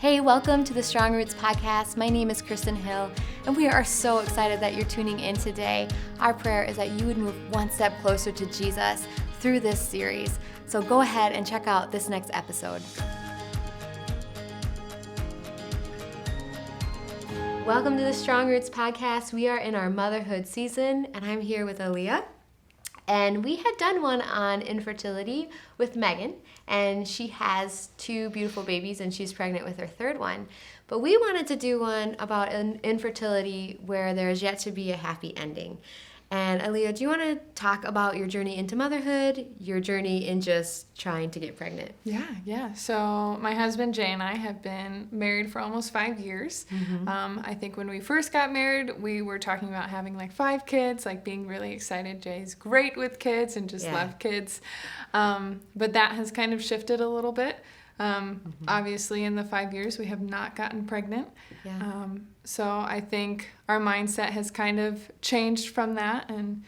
Hey, welcome to the Strong Roots podcast. My name is Kristin Hill, and we are so excited that you're tuning in today. Our prayer is that you would move one step closer to Jesus through this series. So go ahead and check out this next episode. Welcome to the Strong Roots podcast. We are in our motherhood season, and I'm here with Aleah. And we had done one on infertility with Megan, and she has 2 beautiful babies, and she's pregnant with her 3rd one. But we wanted to do one about infertility where there's yet to be a happy ending. And Aleah, do you want to talk about your journey into motherhood, your journey in just trying to get pregnant? Yeah. So my husband, Jay, and I have been married for almost 5 years. I think when we first got married, we were talking about having like 5 kids, like being really excited. Jay's great with kids and just love kids. But that has kind of shifted a little bit. Obviously, in the 5 years, we have not gotten pregnant. So I think our mindset has kind of changed from that and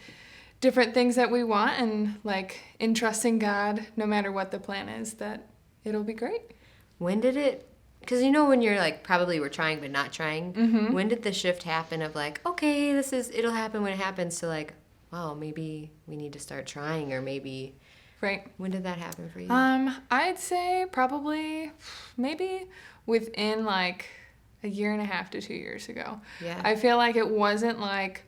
different things that we want, and like in trusting God, no matter what the plan is, that it'll be great. When did it, because you know when you're like probably we're trying but not trying, when did the shift happen of like, okay, it'll happen when it happens, to like, wow, maybe we need to start trying, or maybe... Right. When did that happen for you? I'd say probably maybe within like a year and a half to 2 years ago. Yeah. I feel like it wasn't like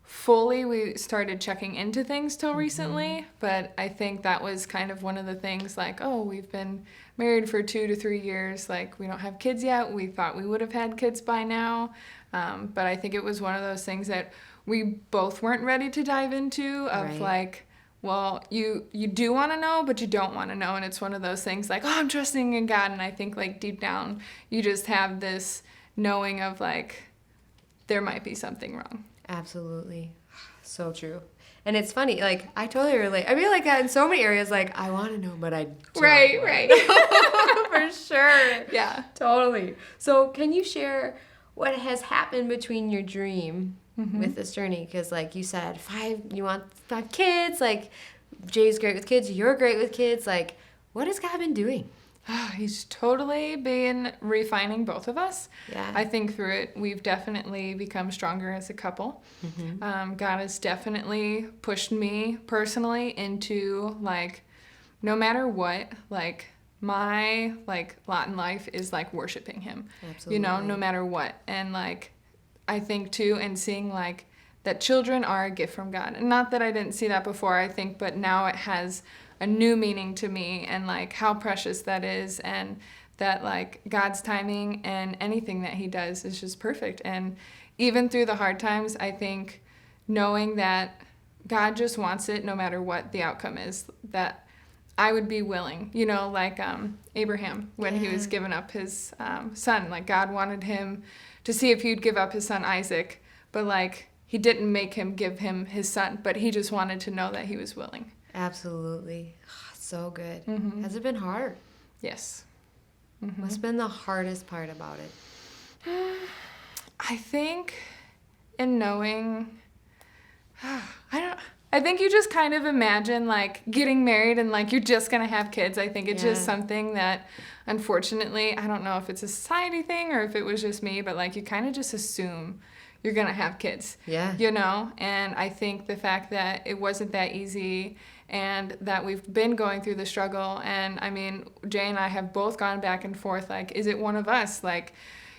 fully we started checking into things till recently, but I think that was kind of one of the things, like, oh, we've been married for 2 to 3 years, like we don't have kids yet. We thought we would have had kids by now. But I think it was one of those things that we both weren't ready to dive into, of like, well, you do want to know, but you don't want to know. And it's one of those things like, oh, I'm trusting in God. And I think like deep down, you just have this knowing of like, there might be something wrong. Absolutely. So true. And it's funny, like, I totally relate. I feel like that in so many areas, like, I want to know, but I don't. Right. For sure. Yeah. Totally. So can you share what has happened between your dream with this journey? Because like you said, you want 5 kids, like Jay's great with kids, you're great with kids, like what has God been doing? He's totally been refining both of us. Yeah. I think through it, we've definitely become stronger as a couple. God has definitely pushed me personally into like, no matter what, like my like lot in life is like worshiping him. Absolutely. You know, no matter what. And like, I think too, and seeing like that children are a gift from God. And not that I didn't see that before, I think, but now it has a new meaning to me, and like how precious that is, and that like God's timing and anything that he does is just perfect. And even through the hard times, I think knowing that God just wants it no matter what the outcome is, that I would be willing, you know, like Abraham, when he was giving up his son, like God wanted him to see if he'd give up his son Isaac, but like he didn't make him give him his son, but he just wanted to know that he was willing. Absolutely. So good. Has it been hard? Yes. What's been the hardest part about it? I think in knowing, I think you just kind of imagine like getting married and like you're just going to have kids. I think it's just something that, unfortunately, I don't know if it's a society thing or if it was just me, but like you kind of just assume you're going to have kids. Yeah. You know? And I think the fact that it wasn't that easy, and that we've been going through the struggle, and I mean, Jay and I have both gone back and forth, like, is it one of us? Like,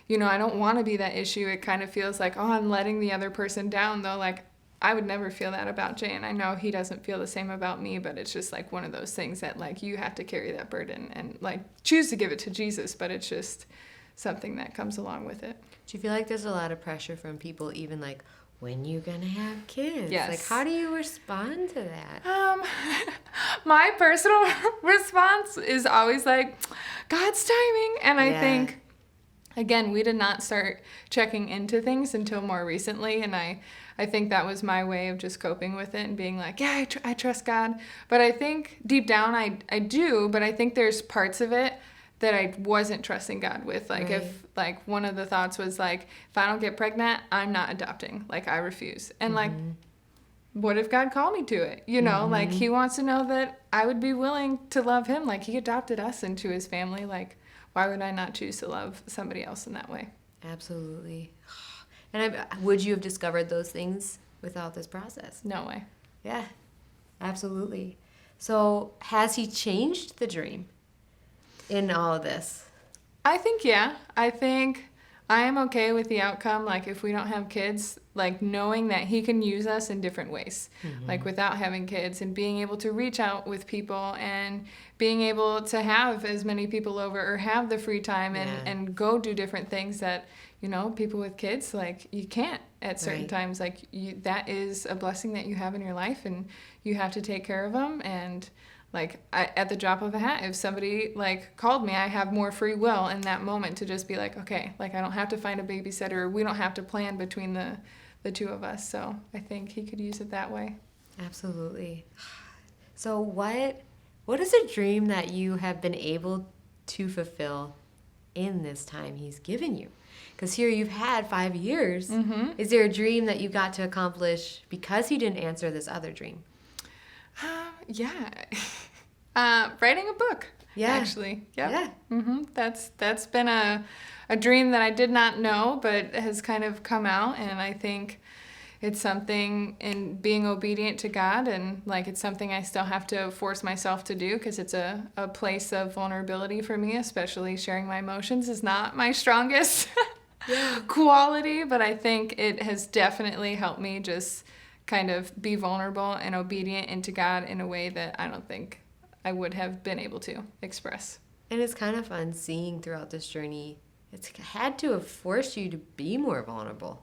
you know, I don't want to be that issue. It kind of feels like, oh, I'm letting the other person down, though. Like, I would never feel that about Jay, and I know he doesn't feel the same about me, but it's just like one of those things that like you have to carry that burden and like choose to give it to Jesus, but it's just something that comes along with it. Do you feel like there's a lot of pressure from people, even like, when you gonna have kids? Yes. Like, how do you respond to that? My personal response is always like, God's timing. And I think, again, we did not start checking into things until more recently. And I think that was my way of just coping with it and being like, yeah, I trust God. But I think deep down I do, but I think there's parts of it that I wasn't trusting God with. Like, if, like, one of the thoughts was, like, if I don't get pregnant, I'm not adopting. Like, I refuse. And, like, what if God called me to it? You know, like, he wants to know that I would be willing to love him. Like, he adopted us into his family. Like, why would I not choose to love somebody else in that way? Absolutely. And would you have discovered those things without this process? No way. Yeah, absolutely. So has he changed the dream in all of this? I think, yeah. I think I am okay with the outcome. Like, if we don't have kids, like, knowing that he can use us in different ways, like, without having kids, and being able to reach out with people and being able to have as many people over or have the free time and go do different things that, you know, people with kids, like, you can't at certain times. Like, that is a blessing that you have in your life, and you have to take care of them. And like, at the drop of a hat, if somebody, like, called me, I have more free will in that moment to just be like, okay, like, I don't have to find a babysitter. We don't have to plan between the two of us. So I think he could use it that way. Absolutely. So what is a dream that you have been able to fulfill in this time he's given you? Because here you've had 5 years. Is there a dream that you got to accomplish because he didn't answer this other dream? Yeah. Writing a book. Yeah. Actually. Yep. Yeah. That's been a dream that I did not know, but has kind of come out. And I think it's something in being obedient to God, and like, it's something I still have to force myself to do, because it's a place of vulnerability for me, especially sharing my emotions is not my strongest quality, but I think it has definitely helped me just kind of be vulnerable and obedient into God in a way that I don't think I would have been able to express. And it's kind of fun seeing throughout this journey, it's had to have forced you to be more vulnerable.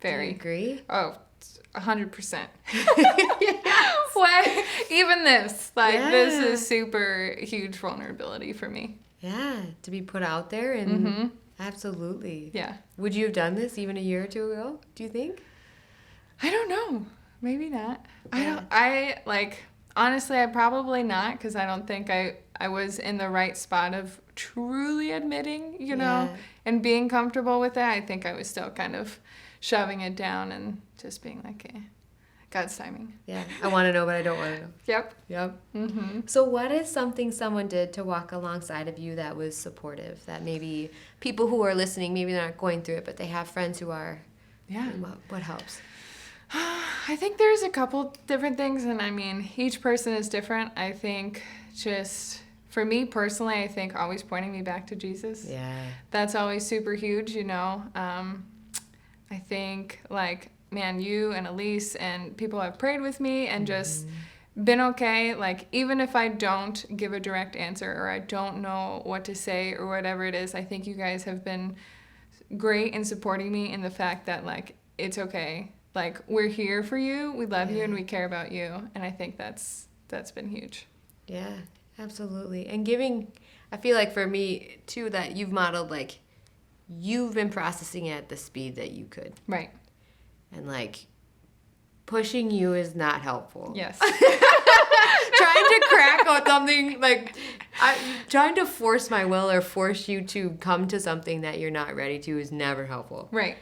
Very. Do you agree? Oh, 100%. What? Even this, like, this is super huge vulnerability for me. Yeah, to be put out there and absolutely. Yeah. Would you have done this even a year or two ago, do you think? I don't know. Maybe not. Honestly, I probably not, because I don't think I was in the right spot of truly admitting, you know, and being comfortable with that. I think I was still kind of shoving it down and just being like, God's timing. Yeah, I want to know, but I don't want to know. Yep. So what is something someone did to walk alongside of you that was supportive, that maybe people who are listening, maybe they're not going through it, but they have friends who are? Yeah. What helps? I think there's a couple different things, and I mean, each person is different. I think just for me personally, I think always pointing me back to Jesus. Yeah. That's always super huge, you know. I think, like, man, you and Elise and people have prayed with me and just been okay. Like, even if I don't give a direct answer or I don't know what to say or whatever it is, I think you guys have been great in supporting me in the fact that, like, it's okay. Like, we're here for you, we love you, and we care about you. And I think that's been huge. Yeah, absolutely. And giving, I feel like for me, too, that you've modeled, like, you've been processing it at the speed that you could. Right. And, like, pushing you is not helpful. Yes. Trying to crack on something, like, trying to force my will or force you to come to something that you're not ready to is never helpful. Right.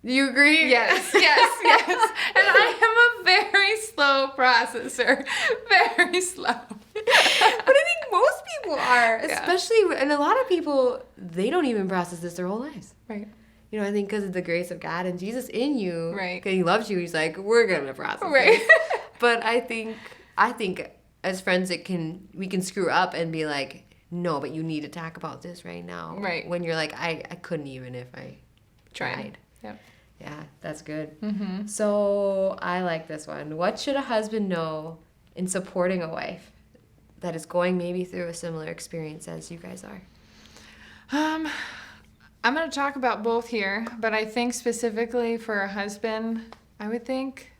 Do you agree? Yes. And I am a very slow processor. Very slow. But I think most people are, especially, and a lot of people, they don't even process this their whole lives. Right. You know, I think because of the grace of God and Jesus in you, right? Because he loves you, he's like, we're gonna process right. this. But I think as friends, we can screw up and be like, no, but you need to talk about this right now. Right. When you're like, I couldn't even if I tried. Yep. Yeah, that's good. So I like this one. What should a husband know in supporting a wife that is going maybe through a similar experience as you guys are? I'm going to talk about both here, but I think specifically for a husband, I would think,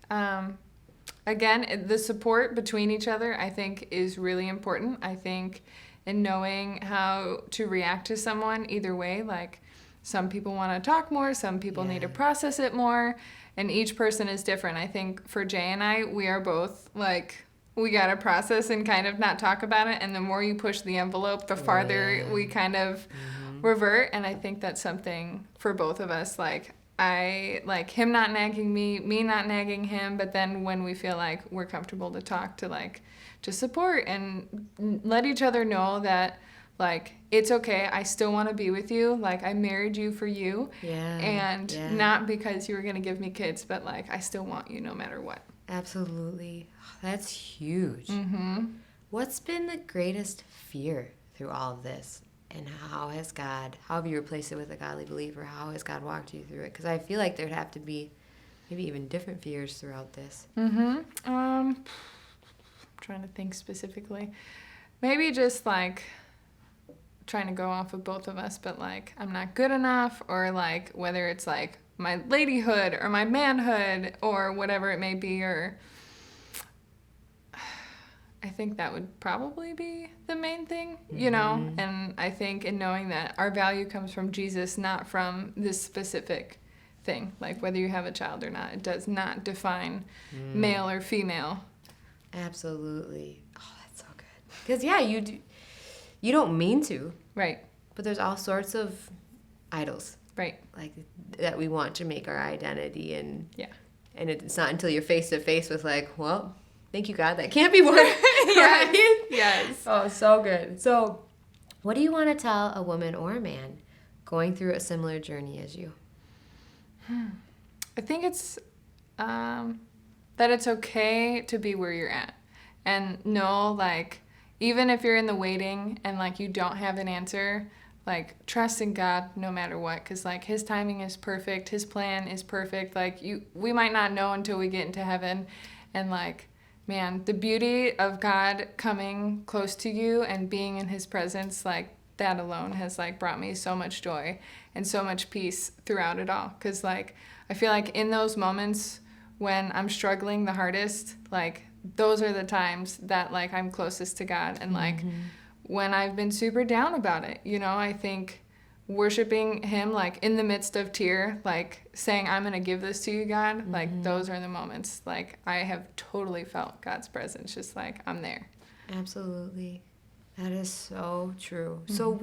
again, the support between each other, I think, is really important. I think in knowing how to react to someone either way, like, some people want to talk more, some people need to process it more, and each person is different. I think for Jay and I, we are both, like, we got to process and kind of not talk about it, and the more you push the envelope, the farther we kind of revert, and I think that's something for both of us. Like, I like him not nagging me not nagging him, but then when we feel like we're comfortable to talk, to, like, to support and let each other know that, like, it's okay. I still want to be with you. Like, I married you for you. Yeah. And not because you were going to give me kids, but, like, I still want you no matter what. Absolutely. That's huge. Mm-hmm. What's been the greatest fear through all of this? And how have you replaced it with a godly belief, or how has God walked you through it? Because I feel like there'd have to be maybe even different fears throughout this. Mm-hmm. I'm trying to think specifically. Maybe just, like, trying to go off of both of us, but, like, I'm not good enough, or, like, whether it's, like, my ladyhood or my manhood or whatever it may be, or I think that would probably be the main thing, you know? And I think in knowing that our value comes from Jesus, not from this specific thing, like whether you have a child or not. It does not define male or female. Absolutely. Oh, that's so good. Because, yeah, you don't mean to. Right. But there's all sorts of idols. Right. Like, that we want to make our identity. And it's not until you're face to face with, like, well, thank you, God, that can't be what. Yes. Right? Yes. Oh, so good. So, what do you want to tell a woman or a man going through a similar journey as you? I think it's that it's okay to be where you're at, and know, like, even if you're in the waiting and, like, you don't have an answer, like, trust in God no matter what, because, like, his timing is perfect, his plan is perfect. Like, we might not know until we get into heaven, and, like, man, the beauty of God coming close to you and being in his presence, like, that alone has, like, brought me so much joy and so much peace throughout it all. Because, like, I feel like in those moments when I'm struggling the hardest, like, those are the times that, like, I'm closest to God. And, like, when I've been super down about it, you know, I think worshiping him, like, in the midst of tear, like, saying, I'm going to give this to you, God, like, those are the moments, like, I have totally felt God's presence, just, like, I'm there. Absolutely. That is so true. So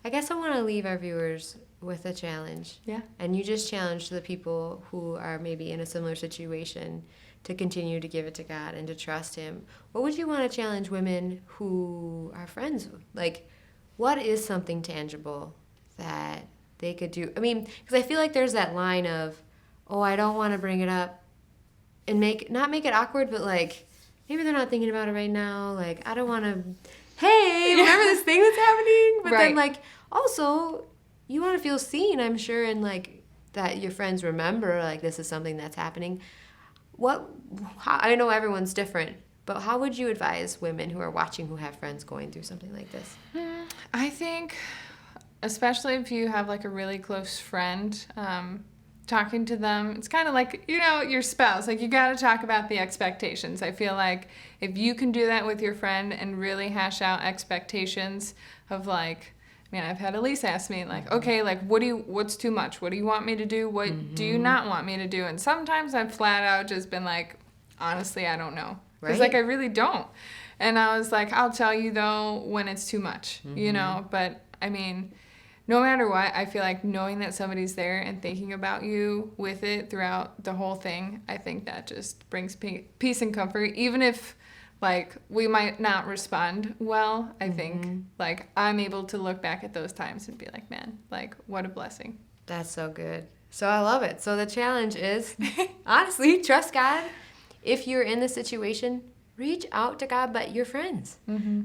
I guess I want to leave our viewers with a challenge. Yeah. And you just challenged the people who are maybe in a similar situation to continue to give it to God and to trust him. What would you want to challenge women who are friends? Like, what is something tangible that they could do? I mean, because I feel like there's that line of, oh, I don't want to bring it up and not make it awkward, but, like, maybe they're not thinking about it right now. Like, I don't want to, hey, remember this thing that's happening? But then, like, also, you want to feel seen, I'm sure, and, like, that your friends remember, like, this is something that's happening. I know everyone's different, but how would you advise women who are watching who have friends going through something like this? I think, especially if you have, like, a really close friend, talking to them, it's kind of like, you know, your spouse. Like, you got to talk about the expectations. I feel like if you can do that with your friend and really hash out expectations of, like, I mean, I've had Elise ask me, like, okay, like, what's too much? What do you want me to do? What do you not want me to do? And sometimes I've flat out just been like, honestly, I don't know. Because, like, I really don't. And I was like, I'll tell you, though, when it's too much, you know? But, I mean, no matter what, I feel like knowing that somebody's there and thinking about you with it throughout the whole thing, I think that just brings peace and comfort. Even if, like, we might not respond well, I think, like, I'm able to look back at those times and be like, man, like, what a blessing. That's so good. So I love it. So the challenge is, honestly, trust God. If you're in the situation, reach out to God, but your friends.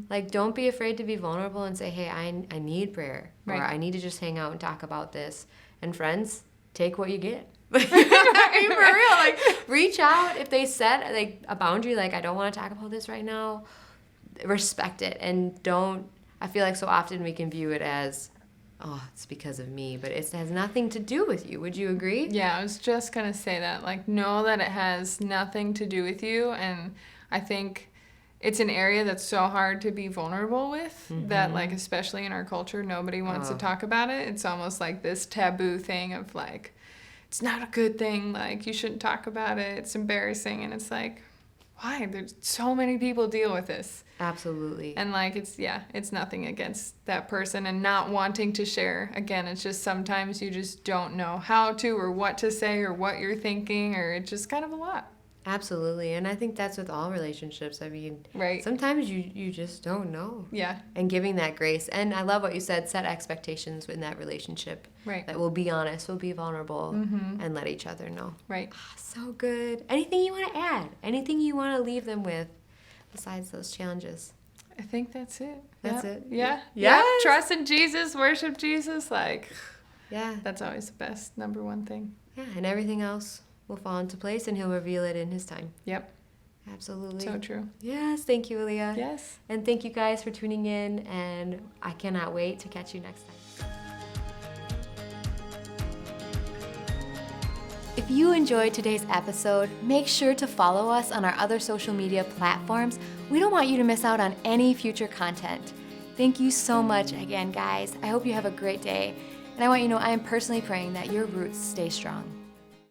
Like, don't be afraid to be vulnerable and say, hey, I need prayer. Or I need to just hang out and talk about this. And friends, take what you get. I mean, for real, like, reach out. If they set, like, a boundary, like, I don't want to talk about this right now, respect it. And don't, I feel like so often we can view it as, oh, it's because of me, but it has nothing to do with you. Would you agree? Yeah, I was just going to say that. Like, know that it has nothing to do with you. And I think it's an area that's so hard to be vulnerable with that, like, especially in our culture, nobody wants to talk about it. It's almost like this taboo thing of, like, it's not a good thing. Like, you shouldn't talk about it. It's embarrassing. And it's like, why? There's so many people deal with this. Absolutely. And, like, it's nothing against that person and not wanting to share. Again, it's just sometimes you just don't know how to or what to say or what you're thinking, or it's just kind of a lot. Absolutely. And I think that's with all relationships. I mean, Right. sometimes you just don't know. Yeah. And giving that grace. And I love what you said, set expectations in that relationship. Right. That we'll be honest, we'll be vulnerable, Mm-hmm. and let each other know. Right. Ah, so good. Anything you want to add? Anything you want to leave them with besides those challenges? I think that's it. That's Yep. it? Yeah. Yes. Yeah. Trust in Jesus, worship Jesus. Like, Yeah. that's always the best, number one thing. Yeah. And everything else will fall into place, and he'll reveal it in his time. Yep. Absolutely. So true. Yes. Thank you, Aleah. Yes. And thank you guys for tuning in, and I cannot wait to catch you next time. If you enjoyed today's episode, make sure to follow us on our other social media platforms. We don't want you to miss out on any future content. Thank you so much again, guys. I hope you have a great day. And I want you to know I am personally praying that your roots stay strong.